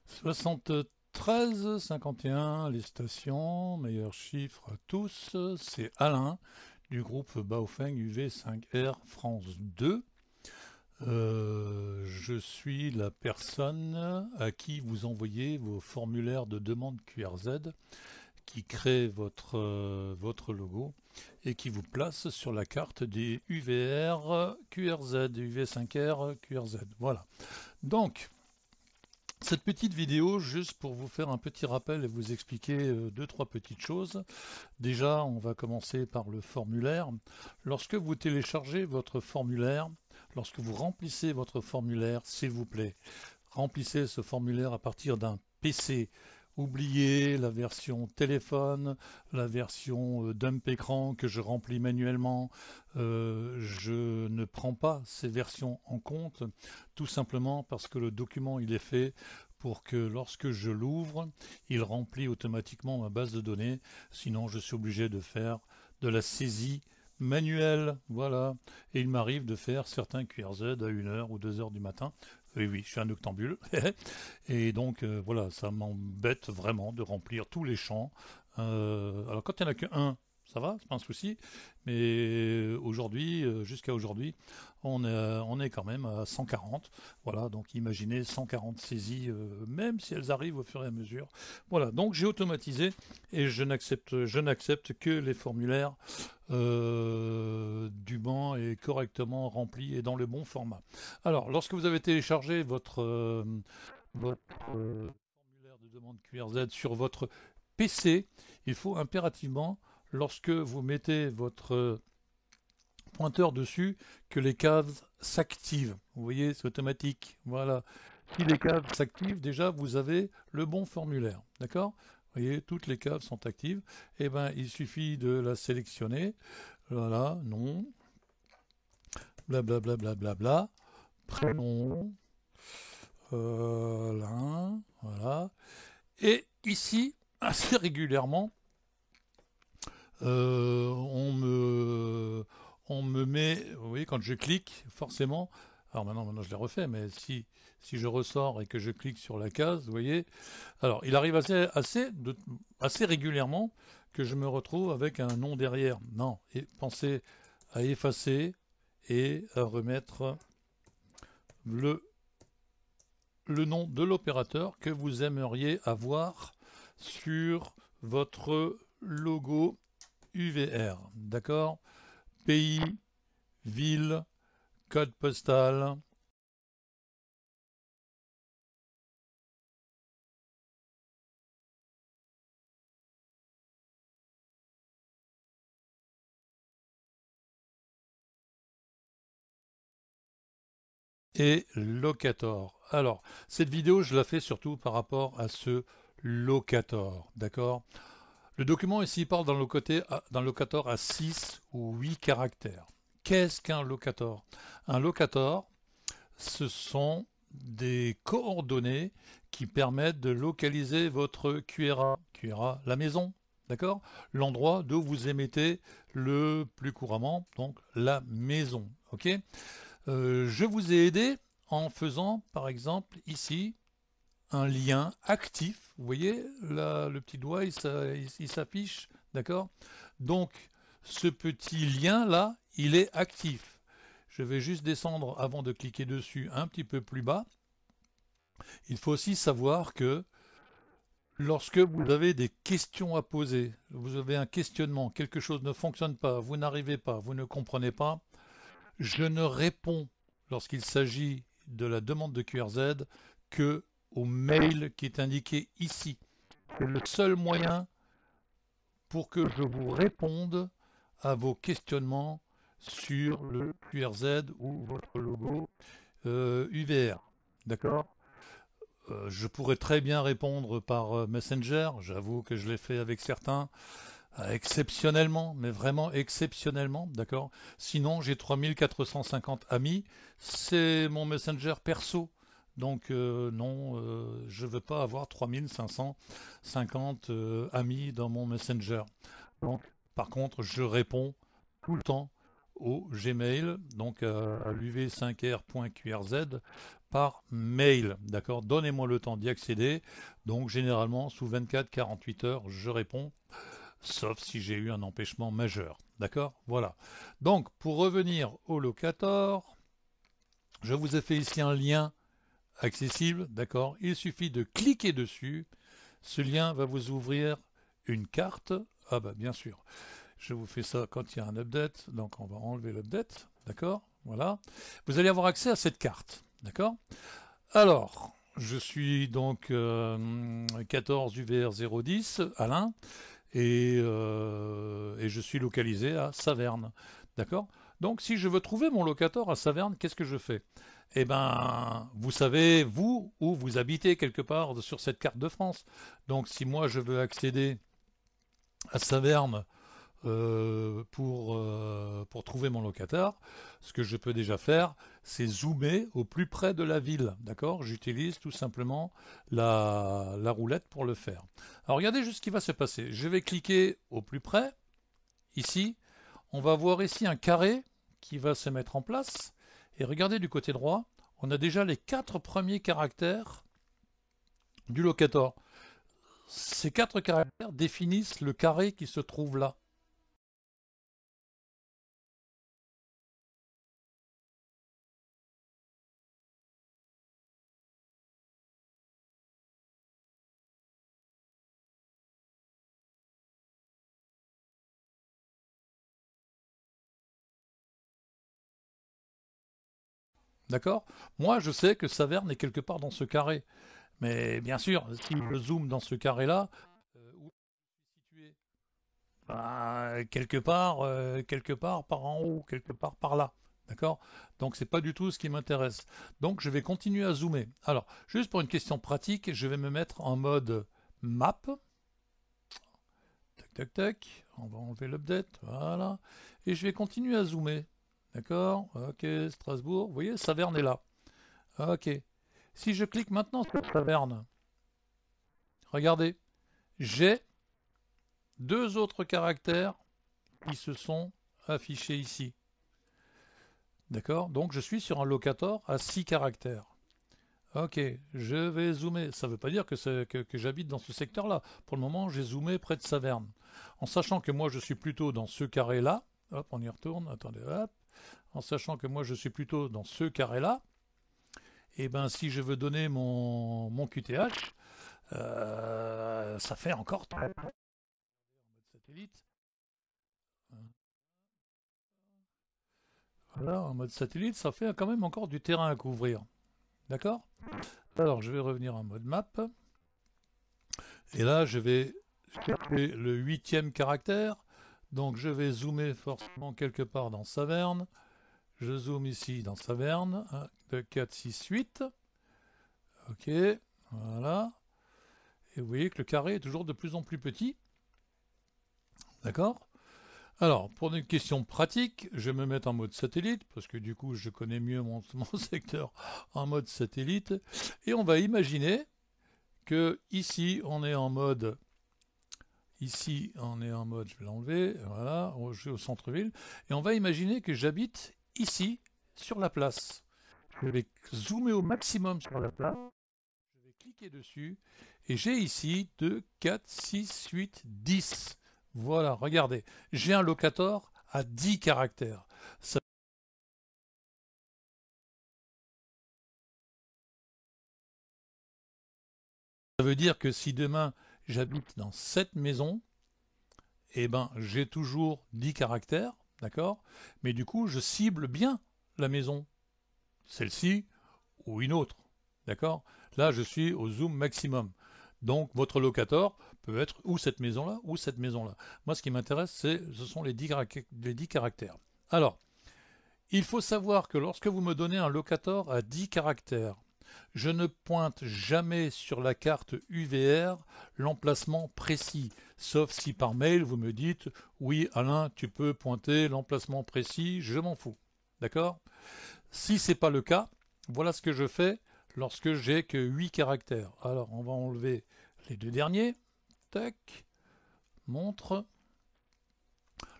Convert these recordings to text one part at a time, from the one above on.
73 51, les stations, meilleur chiffre à tous, c'est Alain du groupe Baofeng UV5R France 2. Je suis la personne à qui vous envoyez vos formulaires de demande QRZ qui crée votre logo et qui vous place sur la carte des UVR QRZ, UV5R QRZ. Voilà. Donc, cette petite vidéo, juste pour vous faire un petit rappel et vous expliquer deux, trois petites choses. Déjà, on va commencer par le formulaire. Lorsque vous téléchargez votre formulaire, lorsque vous remplissez votre formulaire, s'il vous plaît, remplissez ce formulaire à partir d'un PC. Oubliez la version téléphone, la version dump écran que je remplis manuellement. Je ne prends pas ces versions en compte, tout simplement parce que le document il est fait pour que lorsque je l'ouvre, il remplit automatiquement ma base de données. Sinon, je suis obligé de faire de la saisie manuelle. Voilà. Et il m'arrive de faire certains QRZ à 1 heure ou 2 heures du matin. Oui, oui, je suis un octambule. Et donc, voilà, ça m'embête vraiment de remplir tous les champs. Alors, quand il n'y en a qu'un, ça va, c'est pas un souci. Mais aujourd'hui, jusqu'à aujourd'hui, on est quand même à 140. Voilà, donc imaginez 140 saisies, même si elles arrivent au fur et à mesure. Voilà, donc j'ai automatisé et je n'accepte que les formulaires du banc est correctement rempli et dans le bon format. Alors, lorsque vous avez téléchargé votre formulaire de demande QRZ sur votre PC, il faut impérativement, lorsque vous mettez votre pointeur dessus, que les cases s'activent. Vous voyez, c'est automatique. Voilà. Si les cases s'activent, déjà, vous avez le bon formulaire. D'accord? Vous voyez, toutes les cases sont actives. Eh bien, il suffit de la sélectionner. Voilà, nom, blablabla, bla, bla, bla, bla, prénom, là, voilà. Et ici, assez régulièrement, on me met, vous voyez, quand je clique, forcément, alors maintenant je l'ai refait, mais si je ressors et que je clique sur la case, vous voyez, alors il arrive assez régulièrement que je me retrouve avec un nom derrière. Non, et pensez à effacer et à remettre le, le nom de l'opérateur que vous aimeriez avoir sur votre logo UVR. D'accord? Pays, ville, code postal. Et locator. Alors, cette vidéo, je la fais surtout par rapport à ce locator. D'accord? Le document ici parle d'un locator à 6 ou 8 caractères. Qu'est-ce qu'un locator? Un locator, ce sont des coordonnées qui permettent de localiser votre QRA. QRA, la maison, d'accord? L'endroit d'où vous émettez le plus couramment, donc la maison, ok? Je vous ai aidé en faisant, par exemple, ici, un lien actif. Vous voyez, là, le petit doigt, il s'affiche, d'accord? Donc, ce petit lien-là, il est actif. Je vais juste descendre avant de cliquer dessus un petit peu plus bas. Il faut aussi savoir que lorsque vous avez des questions à poser, vous avez un questionnement, quelque chose ne fonctionne pas, vous n'arrivez pas, vous ne comprenez pas, je ne réponds lorsqu'il s'agit de la demande de QRZ que au mail qui est indiqué ici. C'est le seul moyen pour que je vous réponde à vos questionnements sur le QRZ ou votre logo UVR. D'accord? Je pourrais très bien répondre par Messenger. J'avoue que je l'ai fait avec certains, exceptionnellement, mais vraiment exceptionnellement, d'accord? Sinon, j'ai 3450 amis. C'est mon Messenger perso. Donc, non, je ne veux pas avoir 3550 amis dans mon Messenger. Donc, par contre, je réponds tout le temps au Gmail, donc à l'uv5r.qrz par mail. D'accord? Donnez-moi le temps d'y accéder. Donc généralement sous 24-48 heures, je réponds, sauf si j'ai eu un empêchement majeur. D'accord? Voilà. Donc pour revenir au Locator, je vous ai fait ici un lien accessible. D'accord? Il suffit de cliquer dessus. Ce lien va vous ouvrir une carte. Ah bah bien sûr. Je vous fais ça quand il y a un update. Donc on va enlever l'update. D'accord? Voilà. Vous allez avoir accès à cette carte. D'accord? Alors, je suis donc 14 UVR 010 Alain et je suis localisé à Saverne. D'accord? Donc si je veux trouver mon locator à Saverne, qu'est-ce que je fais? Eh ben, vous savez, vous, où vous habitez quelque part sur cette carte de France. Donc si moi je veux accéder à Saverne pour trouver mon locataire, ce que je peux déjà faire, c'est zoomer au plus près de la ville. D'accord? J'utilise tout simplement la roulette pour le faire. Alors regardez juste ce qui va se passer. Je vais cliquer au plus près, ici. On va voir ici un carré qui va se mettre en place. Et regardez du côté droit, on a déjà les 4 premiers caractères du locator. Ces 4 caractères définissent le carré qui se trouve là. D'accord? Moi, je sais que Saverne est quelque part dans ce carré. Mais bien sûr, si je zoome dans ce carré-là, où est situé? Bah, quelque part par en haut, quelque part par là. D'accord? Donc, c'est pas du tout ce qui m'intéresse. Donc, je vais continuer à zoomer. Alors, juste pour une question pratique, je vais me mettre en mode map. Tac, tac, tac. On va enlever l'update. Voilà. Et je vais continuer à zoomer. D'accord? Ok, Strasbourg. Vous voyez, Saverne est là. Ok. Si je clique maintenant sur Saverne, regardez, j'ai deux autres caractères qui se sont affichés ici. D'accord? Donc je suis sur un locator à 6 caractères. Ok, je vais zoomer. Ça ne veut pas dire que j'habite dans ce secteur-là. Pour le moment, j'ai zoomé près de Saverne. En sachant que moi, je suis plutôt dans ce carré-là. Hop, on y retourne. Attendez, hop. En sachant que moi, je suis plutôt dans ce carré-là. Et ben, si je veux donner mon QTH, ça fait encore en mode satellite. Voilà, en mode satellite, ça fait quand même encore du terrain à couvrir. D'accord? Alors, je vais revenir en mode map. Et là, je vais chercher le huitième caractère. Donc, je vais zoomer forcément quelque part dans Saverne. Je zoome ici dans Saverne. 1, 2, 4, 6, 8. Ok, voilà. Et vous voyez que le carré est toujours de plus en plus petit. D'accord? Alors, pour une question pratique, je vais me mettre en mode satellite, parce que du coup, je connais mieux mon secteur en mode satellite. Et on va imaginer que ici, on est en mode, je vais l'enlever, voilà, je suis au centre-ville. Et on va imaginer que j'habite ici, sur la place. Je vais zoomer au maximum sur la place. Je vais cliquer dessus. Et j'ai ici 2, 4, 6, 8, 10. Voilà, regardez. J'ai un locator à 10 caractères. Ça veut dire que si demain j'habite dans cette maison, eh ben j'ai toujours 10 caractères, d'accord? Mais du coup, je cible bien la maison, celle-ci ou une autre, d'accord? Là, je suis au zoom maximum. Donc, votre locator peut être ou cette maison-là ou cette maison-là. Moi, ce qui m'intéresse, ce sont les 10 caractères. Alors, il faut savoir que lorsque vous me donnez un locator à 10 caractères, je ne pointe jamais sur la carte UVR l'emplacement précis, sauf si par mail vous me dites oui Alain, tu peux pointer l'emplacement précis, je m'en fous. D'accord? Si ce n'est pas le cas, voilà ce que je fais lorsque j'ai que 8 caractères. Alors on va enlever les deux derniers. Tac, montre.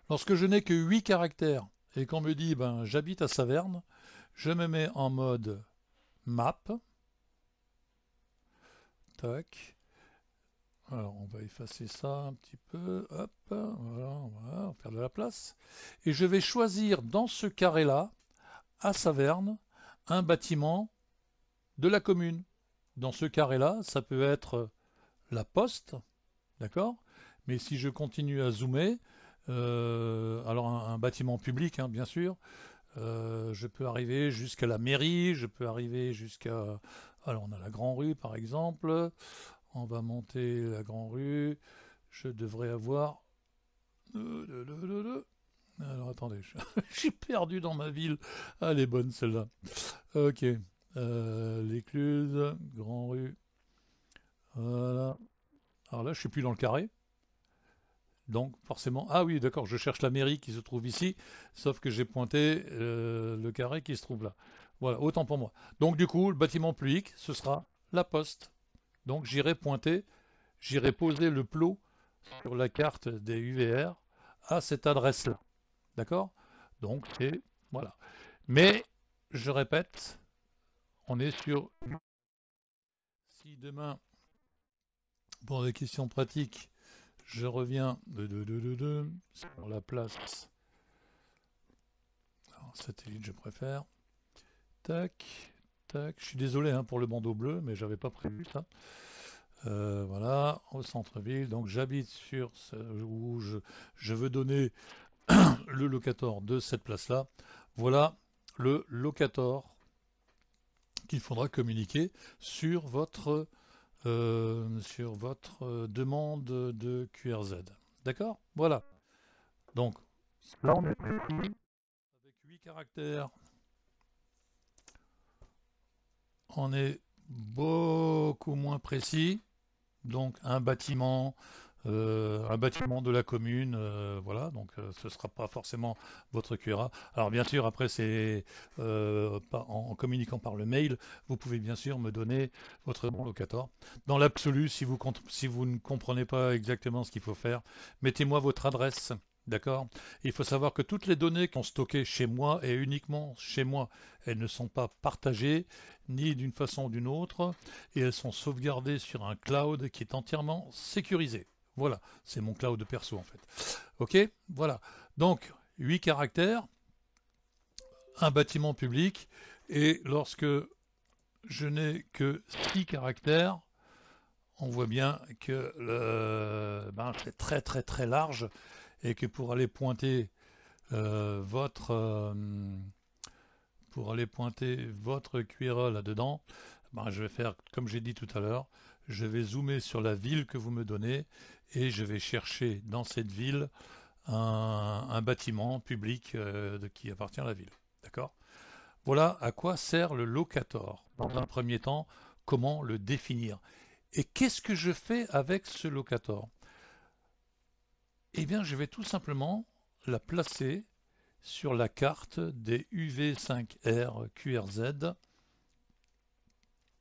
Lorsque je n'ai que 8 caractères, et qu'on me dit ben j'habite à Saverne, je me mets en mode map. Tac. Alors on va effacer ça un petit peu. Hop, voilà, on va faire de la place. Et je vais choisir dans ce carré-là, à Saverne, un bâtiment de la commune. Dans ce carré-là, ça peut être la poste, d'accord? Mais si je continue à zoomer, alors un bâtiment public, hein, bien sûr, je peux arriver jusqu'à la mairie, je peux arriver jusqu'à... Alors on a la Grand Rue par exemple, on va monter la Grand Rue, je devrais avoir... Alors attendez, je suis perdu dans ma ville. Ah, elle est bonne celle-là. Ok, l'Écluse, Grand Rue, voilà. Alors là, je suis plus dans le carré. Donc forcément, ah oui, d'accord, je cherche la mairie qui se trouve ici, sauf que j'ai pointé le carré qui se trouve là. Voilà, autant pour moi. Donc du coup, le bâtiment public, ce sera la poste. Donc j'irai pointer, j'irai poser le plot sur la carte des UVR à cette adresse-là. D'accord? Donc c'est... Voilà. Mais, je répète, on est sur... Si demain, pour des questions pratiques, je reviens sur la place... Alors, satellite, je préfère. Tac, tac. Je suis désolé hein, pour le bandeau bleu, mais j'avais pas prévu ça. Voilà, au centre-ville. Donc j'habite sur où je veux donner le locator de cette place-là. Voilà le locator qu'il faudra communiquer sur votre demande de QRZ. D'accord? Voilà. Donc là on est avec 8 caractères. On est beaucoup moins précis. Donc un bâtiment de la commune, voilà, donc ce ne sera pas forcément votre QRA. Alors bien sûr, après c'est en communiquant par le mail, vous pouvez bien sûr me donner votre bon locator. Dans l'absolu, si vous ne comprenez pas exactement ce qu'il faut faire, mettez-moi votre adresse. D'accord? Il faut savoir que toutes les données qui sont stockées chez moi et uniquement chez moi, elles ne sont pas partagées ni d'une façon ou d'une autre et elles sont sauvegardées sur un cloud qui est entièrement sécurisé. Voilà, c'est mon cloud perso en fait. Ok, voilà. Donc, 8 caractères, un bâtiment public, et lorsque je n'ai que 6 caractères, on voit bien que c'est très très très large et que pour aller pointer votre QRA là-dedans, je vais faire comme j'ai dit tout à l'heure, je vais zoomer sur la ville que vous me donnez et je vais chercher dans cette ville un bâtiment public qui appartient à la ville. D'accord? Voilà à quoi sert le locator. Dans un premier temps, comment le définir. Et qu'est-ce que je fais avec ce locator? Eh bien, je vais tout simplement la placer sur la carte des UV5R QRZ.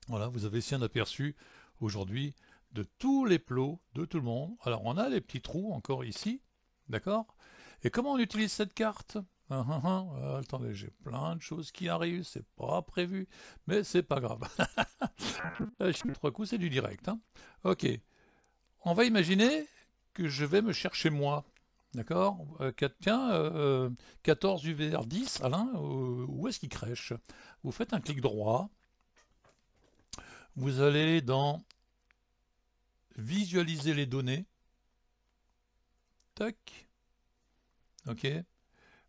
Voilà, vous avez ici un aperçu aujourd'hui de tous les plots de tout le monde. Alors, on a les petits trous encore ici, d'accord? Et comment on utilise cette carte? Attendez, j'ai plein de choses qui arrivent, c'est pas prévu, mais c'est pas grave. Je fais 3 coups, c'est du direct. Hein. Ok, on va imaginer que je vais me chercher moi. D'accord? Tiens, 14 UVR 10, Alain, où est-ce qu'il crèche? Vous faites un clic droit, vous allez dans visualiser les données, tac, ok,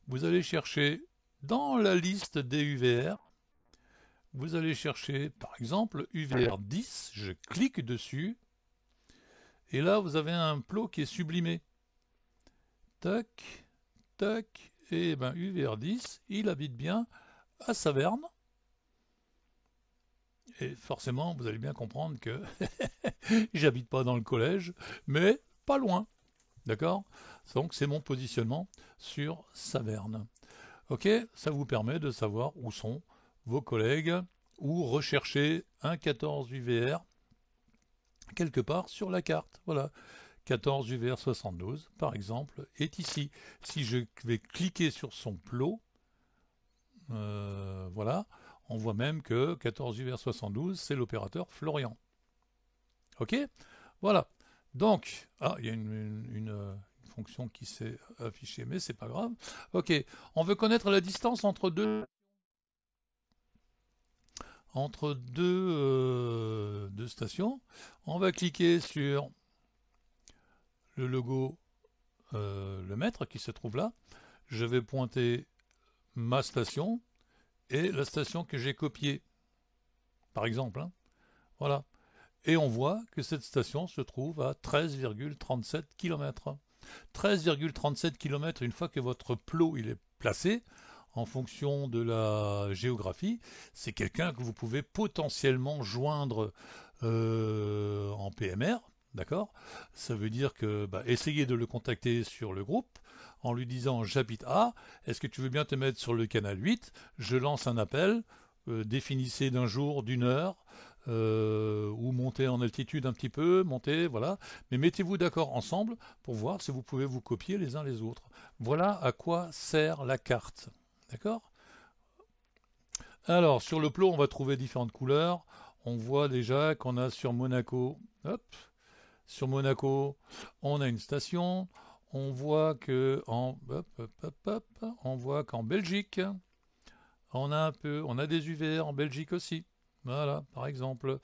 vous allez chercher dans la liste des UVR, vous allez chercher par exemple UVR 10, je clique dessus, et là vous avez un plot qui est sublimé, tac, tac, et ben UVR 10, il habite bien à Saverne, et forcément vous allez bien comprendre que j'habite pas dans le collège, mais pas loin. D'accord? Donc c'est mon positionnement sur Saverne. Ok? Ça vous permet de savoir où sont vos collègues ou rechercher un 14 UVR quelque part sur la carte. Voilà. 14 UVR 72, par exemple, est ici. Si je vais cliquer sur son plot, voilà, on voit même que 14 UVR 72, c'est l'opérateur Florian. Ok? Voilà. Donc, il y a une fonction qui s'est affichée, mais c'est pas grave. Ok, on veut connaître la distance entre deux stations. On va cliquer sur le logo, le mètre qui se trouve là. Je vais pointer ma station et la station que j'ai copiée, par exemple. Hein. Voilà. Et on voit que cette station se trouve à 13,37 km. 13,37 km une fois que votre plot il est placé, en fonction de la géographie, c'est quelqu'un que vous pouvez potentiellement joindre en PMR, d'accord? Ça veut dire que essayez de le contacter sur le groupe en lui disant j'habite A, est-ce que tu veux bien te mettre sur le canal 8? Je lance un appel, définissez d'un jour, d'une heure, ou montez en altitude un petit peu, montez, voilà. Mais mettez-vous d'accord ensemble pour voir si vous pouvez vous copier les uns les autres. Voilà à quoi sert la carte. D'accord? Alors, sur le plot, on va trouver différentes couleurs. On voit déjà qu'on a sur Monaco, hop, sur Monaco, on a une station. On voit que on voit qu'en Belgique, on a des UVR en Belgique aussi. Voilà, par exemple.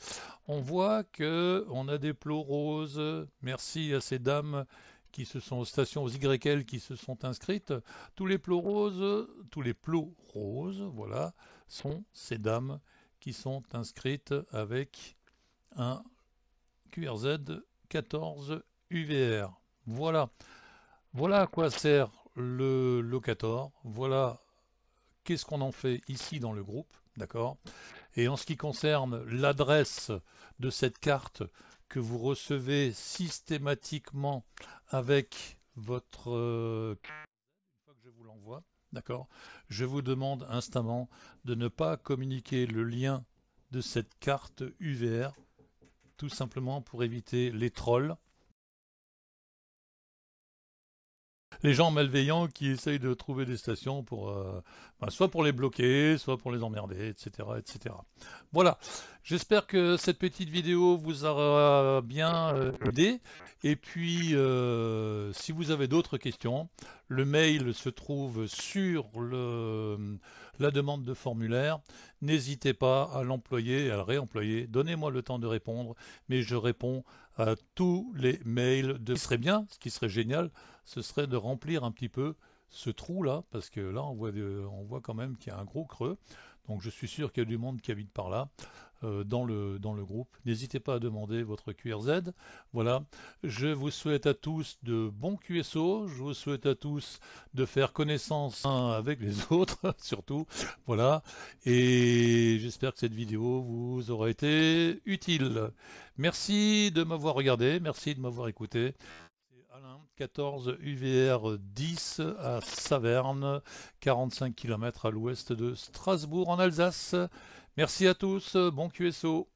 On voit que on a des plots roses. Merci à ces dames qui se sont aux stations aux YL qui se sont inscrites. Tous les plots roses, voilà, sont ces dames qui sont inscrites avec un QRZ 14 UVR. Voilà. Voilà à quoi sert le locator. Voilà qu'est-ce qu'on en fait ici dans le groupe, d'accord? Et en ce qui concerne l'adresse de cette carte que vous recevez systématiquement avec votre une fois que je vous l'envoie, d'accord? Je vous demande instamment de ne pas communiquer le lien de cette carte UVR, tout simplement pour éviter les trolls. Les gens malveillants qui essayent de trouver des stations pour, soit pour les bloquer, soit pour les emmerder, etc., etc. Voilà. J'espère que cette petite vidéo vous aura bien aidé. Et puis, si vous avez d'autres questions, le mail se trouve sur la demande de formulaire. N'hésitez pas à l'employer et à le réemployer. Donnez-moi le temps de répondre, mais je réponds à tous les mails. Ce qui serait bien, ce qui serait génial, ce serait de remplir un petit peu ce trou-là, parce que là, on voit quand même qu'il y a un gros creux. Donc je suis sûr qu'il y a du monde qui habite par là, dans le groupe. N'hésitez pas à demander votre QRZ. Voilà. Je vous souhaite à tous de bons QSO. Je vous souhaite à tous de faire connaissance avec les autres, surtout. Voilà. Et j'espère que cette vidéo vous aura été utile. Merci de m'avoir regardé. Merci de m'avoir écouté. Alain, 14 UVR 10 à Saverne, 45 km à l'ouest de Strasbourg en Alsace. Merci à tous, bon QSO.